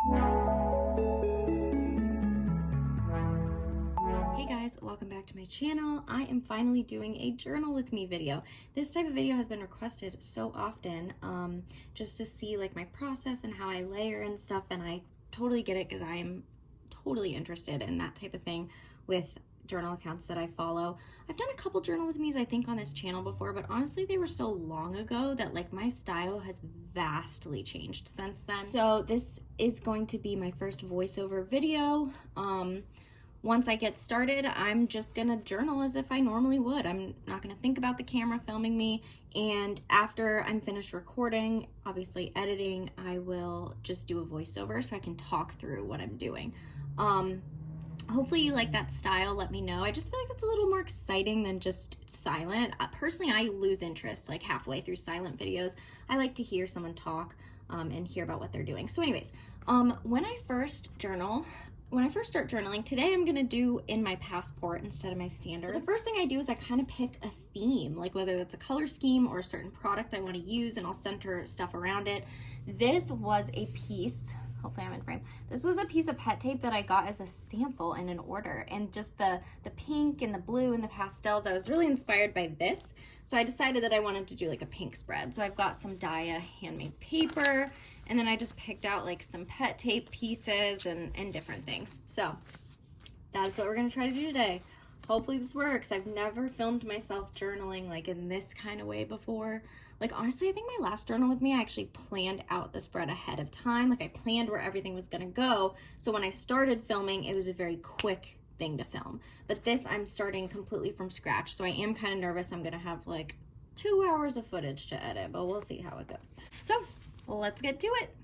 Hey guys, welcome back to my channel. I am finally doing a journal with me video. This type of video has been requested so often, just to see like my process and how I layer and stuff, and I totally get it because I am totally interested in that type of thing with journal accounts that I follow. I've done a couple journal with me's I think on this channel before, but honestly they were so long ago that like my style has vastly changed since then. So this is going to be my first voiceover video. Once I get started, I'm just gonna journal as if I normally would. I'm not gonna think about the camera filming me, and after I'm finished recording, obviously editing, I will just do a voiceover so I can talk through what I'm doing. Hopefully you like that style, let me know. I just feel like it's a little more exciting than just silent. Personally, I lose interest like halfway through silent videos. I like to hear someone talk and hear about what they're doing. So anyways, when I first start journaling, today I'm gonna do in my passport instead of my standard. The first thing I do is I kind of pick a theme, like whether that's a color scheme or a certain product I want to use, and I'll center stuff around it. This was a piece, hopefully I'm in frame. This was a piece of pet tape that I got as a sample in an order, and just the pink and the blue and the pastels, I was really inspired by this. So I decided that I wanted to do like a pink spread. So I've got some Daya handmade paper, and then I just picked out like some pet tape pieces and different things. So that's what we're gonna try to do today. Hopefully this works. I've never filmed myself journaling like in this kind of way before. Like honestly, I think my last journal with me, I actually planned out the spread ahead of time. Like I planned where everything was gonna go. So when I started filming, it was a very quick thing to film. But this, I'm starting completely from scratch. So I am kind of nervous. I'm gonna have like 2 hours of footage to edit, but we'll see how it goes. So let's get to it.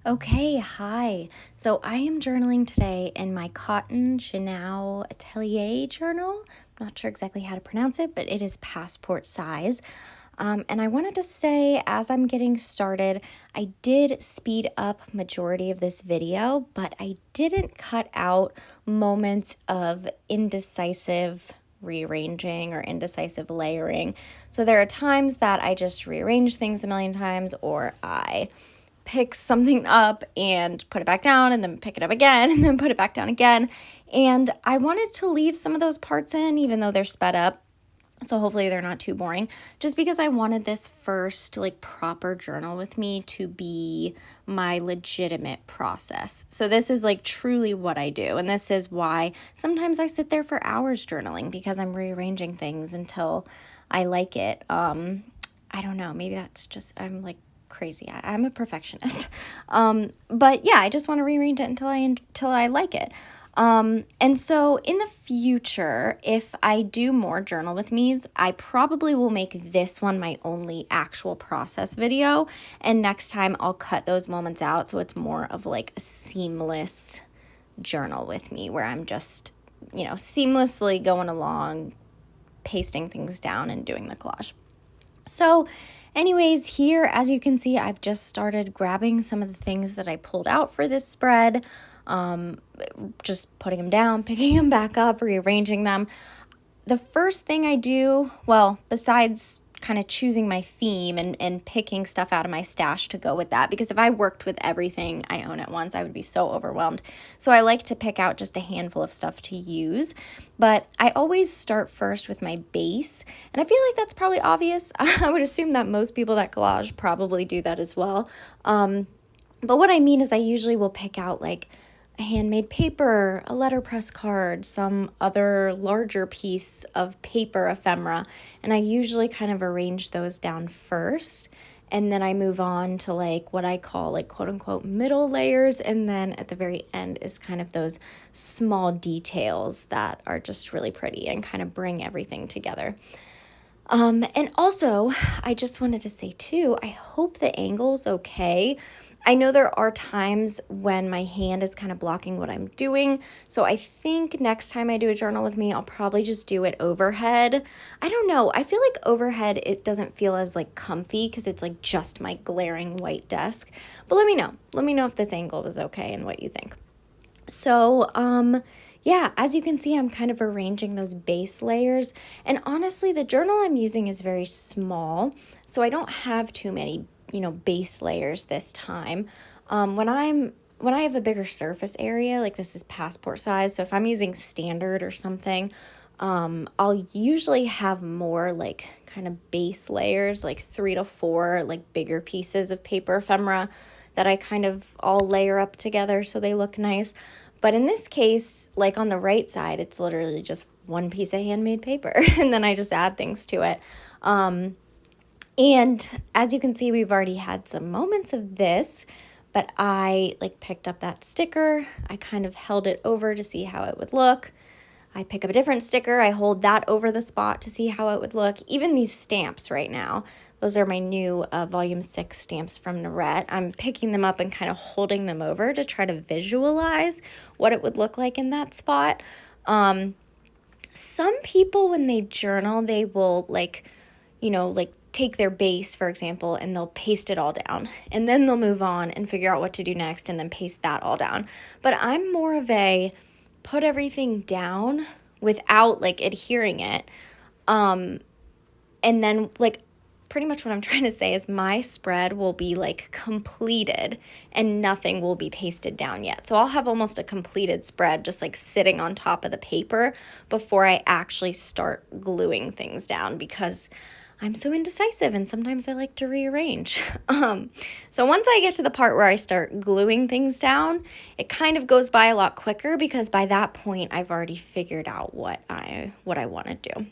Okay, hi. So I am journaling today in my Cotton Chanel Atelier journal. I'm not sure exactly how to pronounce it, but it is passport size. And I wanted to say, as I'm getting started, I did speed up majority of this video, but I didn't cut out moments of indecisive rearranging or indecisive layering. So there are times that I just rearrange things a million times, or I pick something up and put it back down and then pick it up again and then put it back down again. And I wanted to leave some of those parts in, even though they're sped up. So hopefully they're not too boring, just because I wanted this first like proper journal with me to be my legitimate process. So this is like truly what I do. And this is why sometimes I sit there for hours journaling, because I'm rearranging things until I like it. I don't know, maybe that's just, I'm like crazy. I'm a perfectionist. But yeah, I just want to rearrange it until I like it. And so in the future, if I do more journal with me's, I probably will make this one my only actual process video. And next time I'll cut those moments out, so it's more of like a seamless journal with me, where I'm just, seamlessly going along, pasting things down and doing the collage. So anyways, here, as you can see, I've just started grabbing some of the things that I pulled out for this spread, just putting them down, picking them back up, rearranging them. The first thing I do, well, besides kind of choosing my theme and picking stuff out of my stash to go with that, because if I worked with everything I own at once, I would be so overwhelmed. So I like to pick out just a handful of stuff to use, but I always start first with my base, and I feel like that's probably obvious. I would assume that most people that collage probably do that as well. But what I mean is I usually will pick out like a handmade paper, a letterpress card, some other larger piece of paper ephemera, and I usually kind of arrange those down first, and then I move on to like what I call like quote unquote middle layers, and then at the very end is kind of those small details that are just really pretty and kind of bring everything together. And also, I just wanted to say too, I hope the angle's okay. I know there are times when my hand is kind of blocking what I'm doing, so I think next time I do a journal with me, I'll probably just do it overhead. I don't know, I feel like overhead, it doesn't feel as like comfy because it's like just my glaring white desk. But let me know if this angle was okay and what you think. So, yeah, as you can see, I'm kind of arranging those base layers. And honestly, the journal I'm using is very small, so I don't have too many base layers this time. When I have a bigger surface area, like this is passport size, so if I'm using standard or something, I'll usually have more like kind of base layers, like 3 to 4 like bigger pieces of paper ephemera that I kind of all layer up together so they look nice. But in this case, like on the right side, it's literally just one piece of handmade paper and then I just add things to it. And as you can see, we've already had some moments of this, but I like picked up that sticker. I kind of held it over to see how it would look. I pick up a different sticker. I hold that over the spot to see how it would look. Even these stamps right now, those are my new volume 6 stamps from Narette. I'm picking them up and kind of holding them over to try to visualize what it would look like in that spot. Some people, when they journal, they will like take their base, for example, and they'll paste it all down. And then they'll move on and figure out what to do next and then paste that all down. But I'm more of a put everything down without like adhering it. And then like pretty much what I'm trying to say is my spread will be like completed and nothing will be pasted down yet. So I'll have almost a completed spread just like sitting on top of the paper before I actually start gluing things down because I'm so indecisive and sometimes I like to rearrange. So once I get to the part where I start gluing things down, it kind of goes by a lot quicker because by that point I've already figured out what I want to do.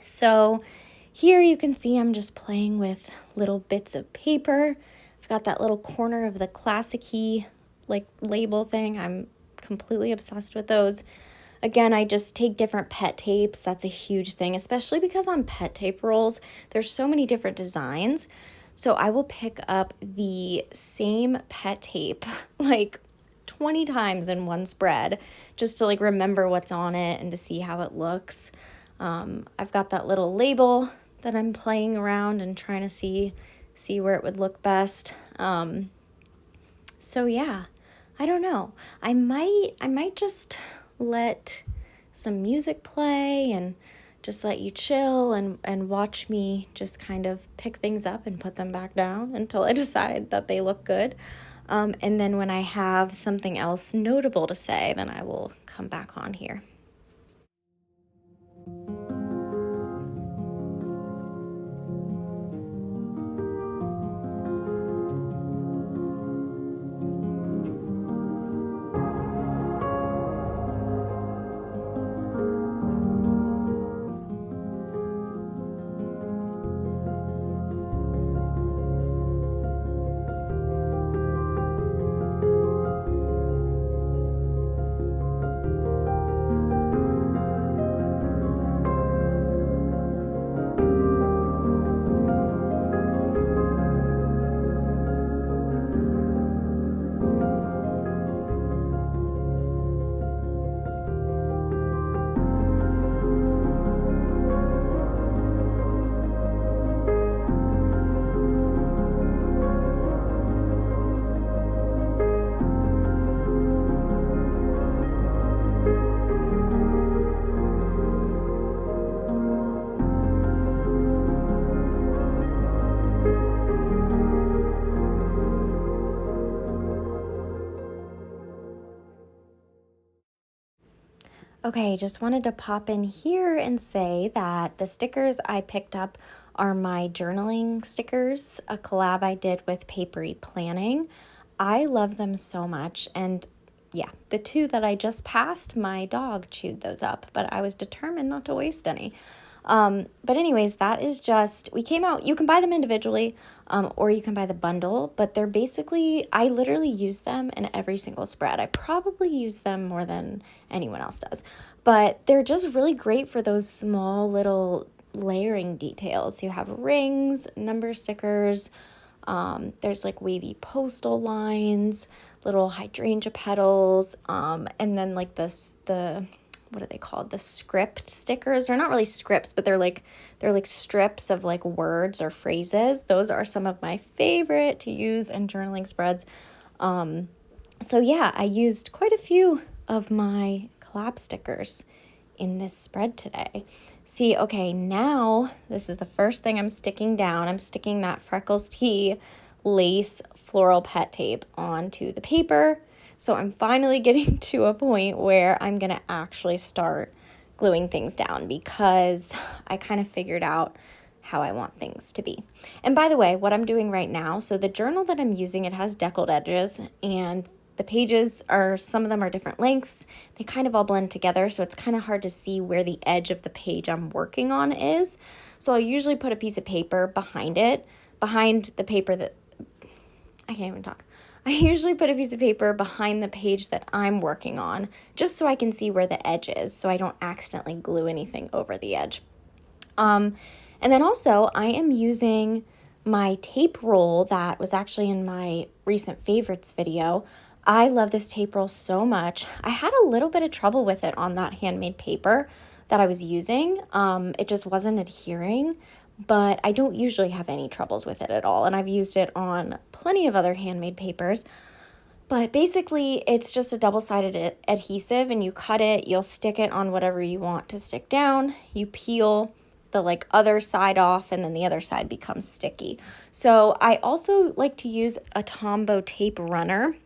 So here you can see I'm just playing with little bits of paper. I've got that little corner of the classic-y like label thing. I'm completely obsessed with those. Again, I just take different pet tapes. That's a huge thing, especially because on pet tape rolls, there's so many different designs. So I will pick up the same pet tape like 20 times in one spread just to like remember what's on it and to see how it looks. I've got that little label that I'm playing around and trying to see where it would look best. So yeah, I don't know. I might just let some music play and just let you chill and watch me just kind of pick things up and put them back down until I decide that they look good. And then when I have something else notable to say, then I will come back on here. Okay, just wanted to pop in here and say that the stickers I picked up are my journaling stickers, a collab I did with Papery Planning. I love them so much, and yeah, the 2 that I just passed, my dog chewed those up, but I was determined not to waste any. But anyways, that is just, we came out, you can buy them individually, or you can buy the bundle, but they're basically, I literally use them in every single spread. I probably use them more than anyone else does, but they're just really great for those small little layering details. You have rings, number stickers, there's like wavy postal lines, little hydrangea petals, and then like the what are they called? The script stickers. They're not really scripts, but they're like strips of like words or phrases. Those are some of my favorite to use in journaling spreads. So yeah, I used quite a few of my collab stickers in this spread today. See, okay, now this is the first thing I'm sticking down. I'm sticking that Freckles Tea lace floral pet tape onto the paper. So I'm finally getting to a point where I'm going to actually start gluing things down because I kind of figured out how I want things to be. And by the way, what I'm doing right now, so the journal that I'm using, it has deckled edges, and the pages are, some of them are different lengths. They kind of all blend together, so it's kind of hard to see where the edge of the page I'm working on is. So I'll usually put a piece of paper behind it, behind the paper that, I can't even talk. I usually put a piece of paper behind the page that I'm working on, just so I can see where the edge is, so I don't accidentally glue anything over the edge. And then also, I am using my tape roll that was actually in my recent favorites video. I love this tape roll so much. I had a little bit of trouble with it on that handmade paper that I was using. It just wasn't adhering, but I don't usually have any troubles with it at all. And I've used it on plenty of other handmade papers. But basically, it's just a double-sided adhesive, and you cut it, you'll stick it on whatever you want to stick down, you peel the other side off, and then the other side becomes sticky. So I also like to use a Tombow tape runner,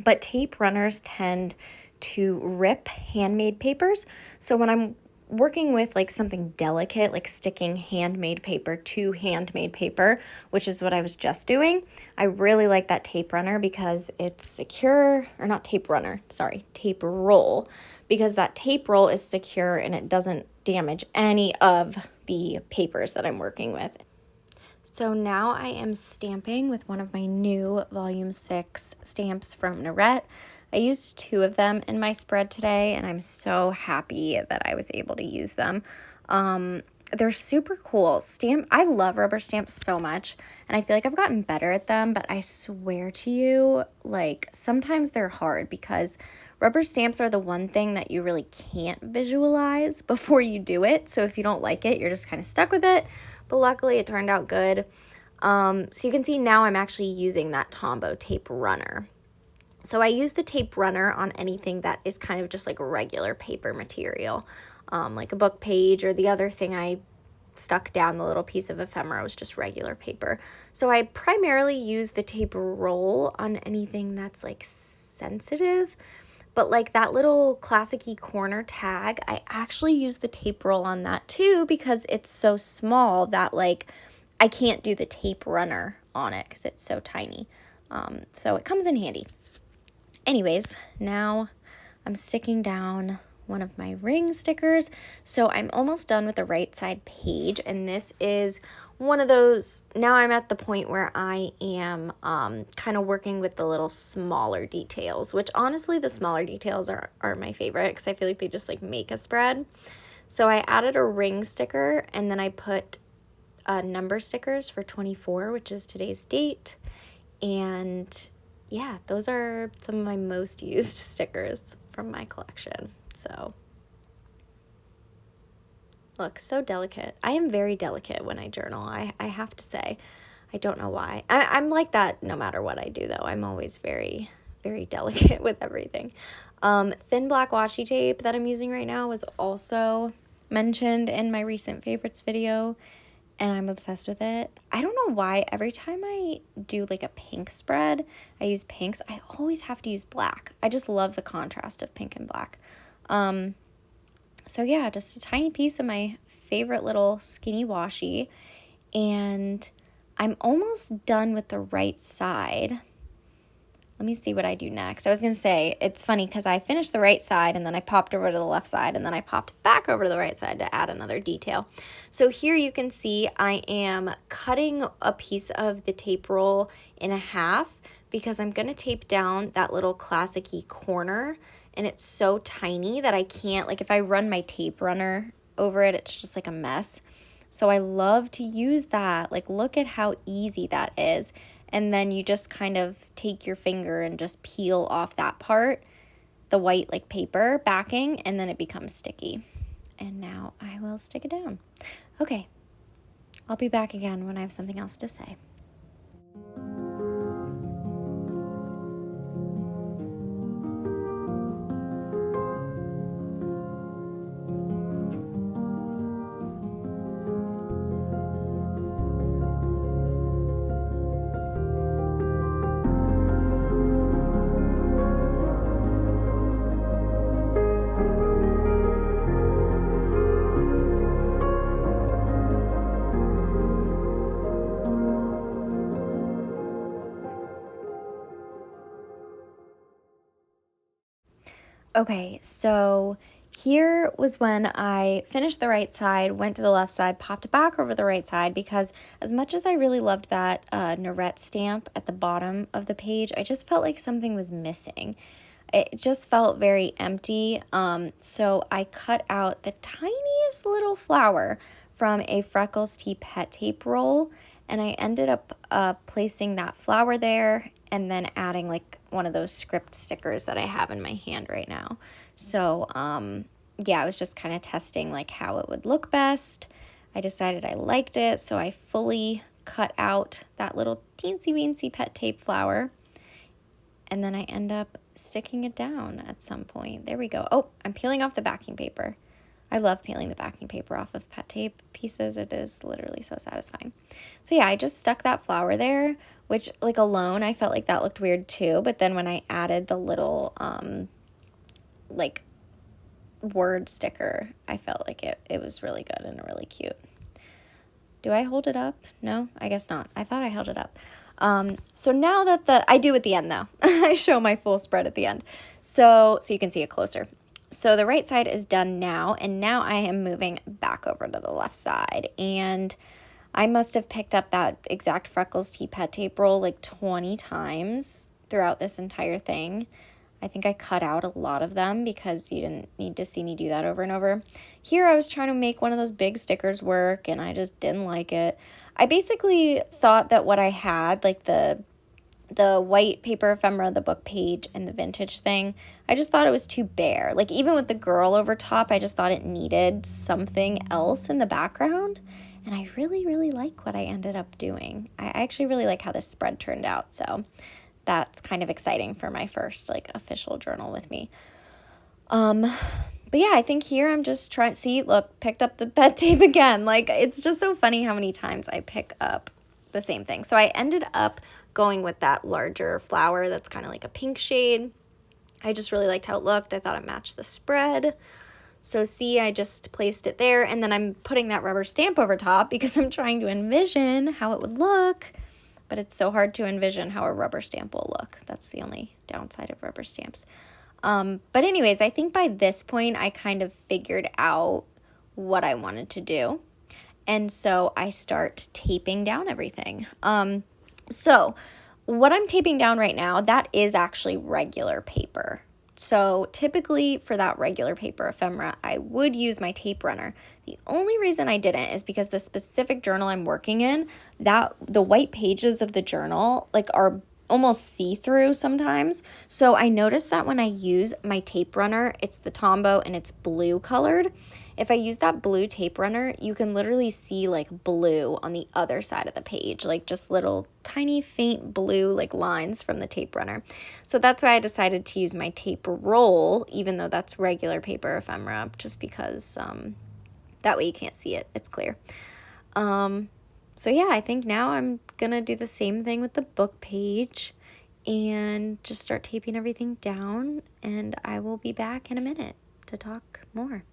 but tape runners tend to rip handmade papers. So when I'm working with something delicate, like sticking handmade paper to handmade paper, which is what I was just doing, I really like that tape runner because it's secure, or not tape runner, sorry, tape roll, because that tape roll is secure and it doesn't damage any of the papers that I'm working with. So now I am stamping with one of my new Volume 6 stamps from Narette. I used 2 of them in my spread today, and I'm so happy that I was able to use them. They're super cool. I love rubber stamps so much, and I feel like I've gotten better at them, but I swear to you, sometimes they're hard because rubber stamps are the one thing that you really can't visualize before you do it. So if you don't like it, you're just kind of stuck with it. But luckily it turned out good. So you can see now I'm actually using that Tombow tape runner. So I use the tape runner on anything that is kind of just regular paper material, like a book page, or the other thing I stuck down, the little piece of ephemera, was just regular paper. So I primarily use the tape roll on anything that's sensitive, but that little classic-y corner tag, I actually use the tape roll on that too because it's so small that I can't do the tape runner on it because it's so tiny. So it comes in handy. Anyways, now I'm sticking down one of my ring stickers. So I'm almost done with the right side page, and this is one of those, now I'm at the point where I am kind of working with the little smaller details, which honestly the smaller details are my favorite because I feel like they just make a spread. So I added a ring sticker, and then I put number stickers for 24, which is today's date, and yeah, those are some of my most used stickers from my collection. So, look, so delicate. I am very delicate when I journal, I have to say. I don't know why. I'm like that no matter what I do, though. I'm always very, very delicate with everything. Thin black washi tape that I'm using right now was also mentioned in my recent favorites video, and I'm obsessed with it. I don't know why every time I do a pink spread, I use pinks. I always have to use black. I just love the contrast of pink and black. So yeah, just a tiny piece of my favorite little skinny washi, and I'm almost done with the right side. Let me see what I do next. I was going to say, it's funny because I finished the right side and then I popped over to the left side and then I popped back over to the right side to add another detail. So here you can see I am cutting a piece of the tape roll in half because I'm going to tape down that little classic-y corner, and it's so tiny that I can't, if I run my tape runner over it, it's just a mess. So I love to use that. Look at how easy that is. And then you just kind of take your finger and just peel off that part, the white paper backing, and then it becomes sticky. And now I will stick it down. Okay, I'll be back again when I have something else to say. Okay, so here was when I finished the right side, went to the left side, popped it back over the right side because as much as I really loved that Norette stamp at the bottom of the page, I just felt like something was missing. It just felt very empty. So I cut out the tiniest little flower from a Freckles Tea pet tape roll, and I ended up placing that flower there and then adding like one of those script stickers that I have in my hand right now. So yeah, I was just kind of testing like how it would look best. I decided I liked it, so I fully cut out that little teensy weensy pet tape flower, and then I end up sticking it down at some point. There we go. Oh, I'm peeling off the backing paper. I love peeling the backing paper off of pet tape pieces. It is literally so satisfying. So yeah, I just stuck that flower there, which like alone, I felt like that looked weird too. But then when I added the little like word sticker, I felt like it was really good and really cute. Do I hold it up? No, I guess not. I thought I held it up. So now that I do at the end though, I show my full spread at the end. So you can see it closer. So the right side is done now, and now I am moving back over to the left side. And I must have picked up that exact Freckles Tea pet tape roll like 20 times throughout this entire thing. I think I cut out a lot of them because you didn't need to see me do that over and over. Here I was trying to make one of those big stickers work, and I just didn't like it. I basically thought that what I had, like the white paper ephemera, the book page, and the vintage thing, I just thought it was too bare. Like even with the girl over top, I just thought it needed something else in the background. And I really, really like what I ended up doing. I actually really like how this spread turned out. So that's kind of exciting for my first like official journal with me. But yeah, I think here I'm just trying, see, look, picked up the pet tape again. Like it's just so funny how many times I pick up the same thing. So I ended up going with that larger flower that's kind of like a pink shade. I just really liked how it looked. I thought it matched the spread. So see, I just placed it there, and then I'm putting that rubber stamp over top because I'm trying to envision how it would look. But it's so hard to envision how a rubber stamp will look. That's the only downside of rubber stamps. But anyways, I think by this point, I kind of figured out what I wanted to do. And so I start taping down everything. So what I'm taping down right now, that is actually regular paper. So typically for that regular paper ephemera, I would use my tape runner. The only reason I didn't is because the specific journal I'm working in, that the white pages of the journal like are almost see-through sometimes. So I noticed that when I use my tape runner, it's the Tombow and it's blue colored. If I use that blue tape runner, you can literally see like blue on the other side of the page, like just little tiny faint blue like lines from the tape runner. So that's why I decided to use my tape roll, even though that's regular paper ephemera, just because that way you can't see it. It's clear. So yeah, I think now I'm gonna do the same thing with the book page and just start taping everything down, and I will be back in a minute to talk more.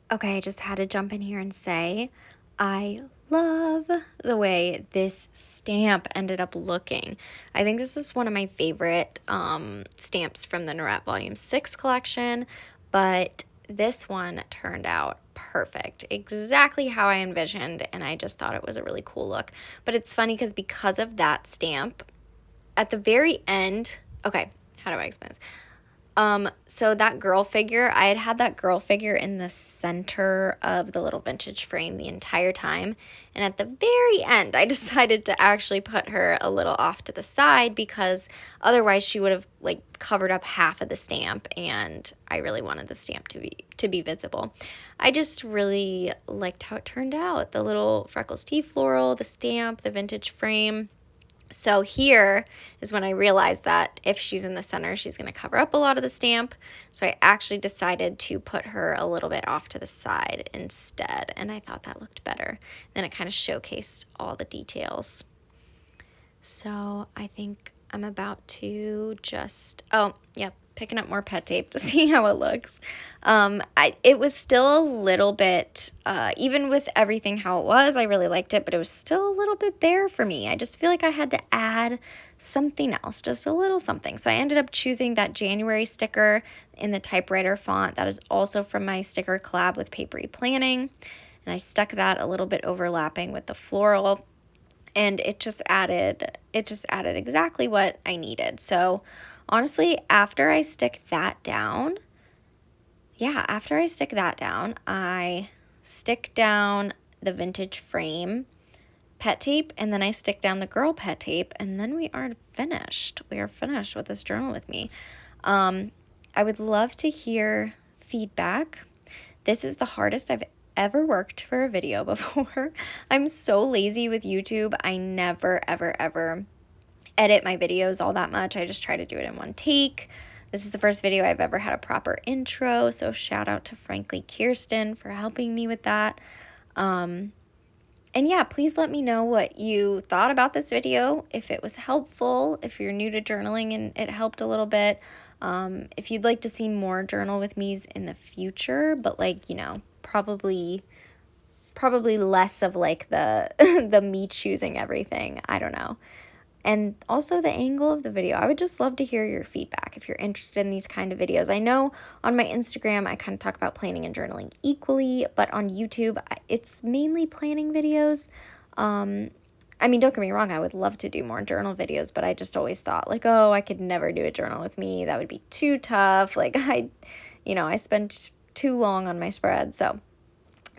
Okay, I just had to jump in here and say I love the way this stamp ended up looking. I think this is one of my favorite stamps from the Norette Volume 6 collection, but this one turned out perfect, exactly how I envisioned, and I just thought it was a really cool look. But it's funny because of that stamp, at the very end, okay, how do I explain this? So that girl figure, I had that girl figure in the center of the little vintage frame the entire time. And at the very end, I decided to actually put her a little off to the side because otherwise she would have like covered up half of the stamp, and I really wanted the stamp to be visible. I just really liked how it turned out. The little Freckles tea floral, the stamp, the vintage frame. So here is when I realized that if she's in the center, she's going to cover up a lot of the stamp. So I actually decided to put her a little bit off to the side instead, and I thought that looked better. Then it kind of showcased all the details. So I think I'm about to just, oh, yep, picking up more pet tape to see how it looks. It was still a little bit, even with everything how it was, I really liked it, but it was still a little bit bare for me. I just feel like I had to add something else, just a little something. So I ended up choosing that January sticker in the typewriter font. That is also from my sticker collab with Papery Planning. And I stuck that a little bit overlapping with the floral, and it just added exactly what I needed. So honestly, after I stick that down, I stick down the vintage frame pet tape, and then I stick down the girl pet tape, and then we are finished. We are finished with this journal with me. I would love to hear feedback. This is the hardest I've ever worked for a video before. I'm so lazy with YouTube. I never, ever, ever edit my videos all that much. I just try to do it in one take. This is the first video I've ever had a proper intro, so shout out to Frankly Kirsten for helping me with that. And yeah, please let me know what you thought about this video, if it was helpful, if you're new to journaling and it helped a little bit. If you'd like to see more journal with me's in the future, but like, you know, probably less of like the the me choosing everything. I don't know. And also the angle of the video. I would just love to hear your feedback if you're interested in these kind of videos. I know on my Instagram, I kind of talk about planning and journaling equally, but on YouTube, it's mainly planning videos. I mean, don't get me wrong, I would love to do more journal videos, but I just always thought like, oh, I could never do a journal with me. That would be too tough. Like I spent too long on my spread. So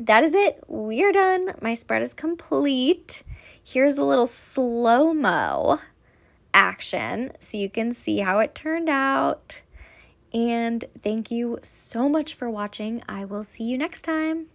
that is it. We're done. My spread is complete. Here's a little slow-mo action so you can see how it turned out. And thank you so much for watching. I will see you next time.